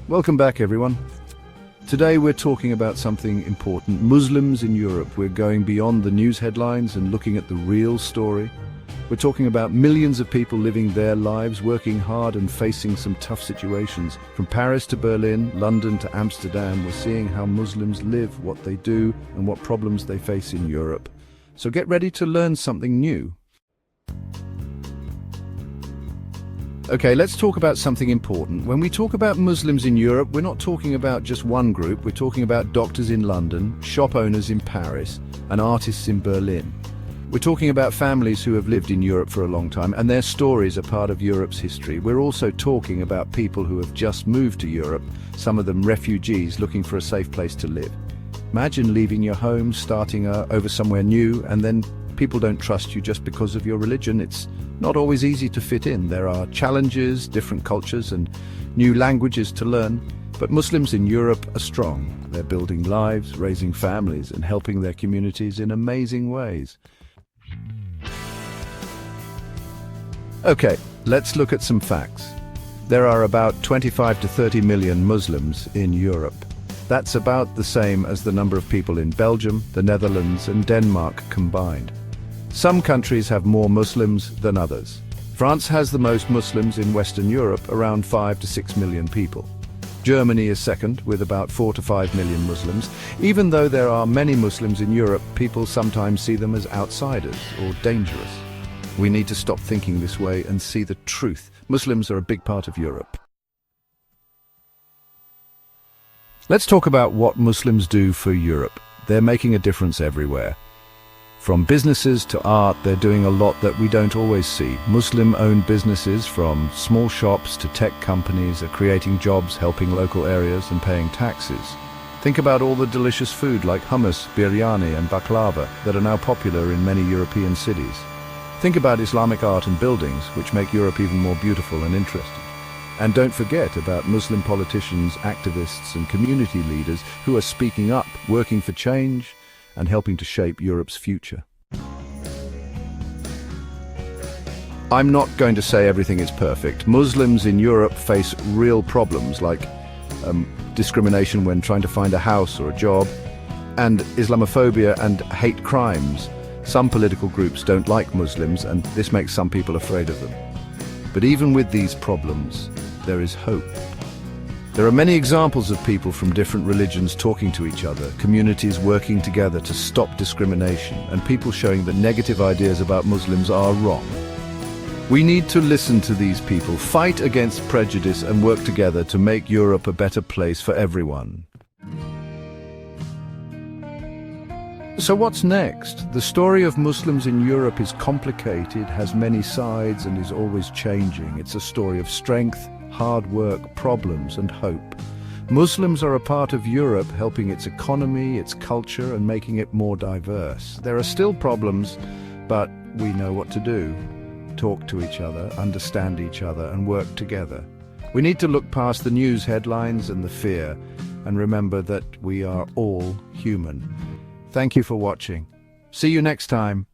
Welcome back, everyone. Today we're talking about something important. Muslims in Europe. We're going beyond the news headlines and looking at the real story. We're talking about millions of people living their lives, working hard and facing some tough situations. From Paris to Berlin, London to Amsterdam, we're seeing how Muslims live, what they do, and what problems they face in Europe. So get ready to learn something new. Okay, let's talk about something important. When we talk about Muslims in Europe, we're not talking about just one group. We're talking about doctors in London, shop owners in Paris, and artists in Berlin. We're talking about families who have lived in Europe for a long time, and their stories are part of Europe's history. We're also talking about people who have just moved to Europe, some of them refugees looking for a safe place to live. Imagine leaving your home, starting over somewhere new, and then people don't trust you just because of your religion. It's not always easy to fit in. There are challenges, different cultures, and new languages to learn. But Muslims in Europe are strong. They're building lives, raising families, and helping their communities in amazing ways. Okay, let's look at some facts. There are about 25 to 30 million Muslims in Europe. That's about the same as the number of people in Belgium, the Netherlands, and Denmark combined. Some countries have more Muslims than others. France has the most Muslims in Western Europe, around 5 to 6 million people. Germany is second, with about 4 to 5 million Muslims. Even though there are many Muslims in Europe, people sometimes see them as outsiders or dangerous. We need to stop thinking this way and see the truth. Muslims are a big part of Europe. Let's talk about what Muslims do for Europe. They're making a difference everywhere. From businesses to art, they're doing a lot that we don't always see. Muslim-owned businesses, from small shops to tech companies, are creating jobs, helping local areas, and paying taxes. Think about all the delicious food like hummus, biryani, and baklava that are now popular in many European cities. Think about Islamic art and buildings, which make Europe even more beautiful and interesting. And don't forget about Muslim politicians, activists, and community leaders who are speaking up, working for change, and helping to shape Europe's future. I'm not going to say everything is perfect. Muslims in Europe face real problems like discrimination when trying to find a house or a job, and Islamophobia and hate crimes. Some political groups don't like Muslims, and this makes some people afraid of them. But even with these problems, there is hope. There are many examples of people from different religions talking to each other, communities working together to stop discrimination, and people showing that negative ideas about Muslims are wrong. We need to listen to these people, fight against prejudice, and work together to make Europe a better place for everyone. So what's next? The story of Muslims in Europe is complicated, has many sides, and is always changing. It's a story of strength, hard work, problems, and hope. Muslims are a part of Europe, helping its economy, its culture, and making it more diverse. There are still problems, but we know what to do. Talk to each other, understand each other, and work together. We need to look past the news headlines and the fear, and remember that we are all human. Thank you for watching. See you next time.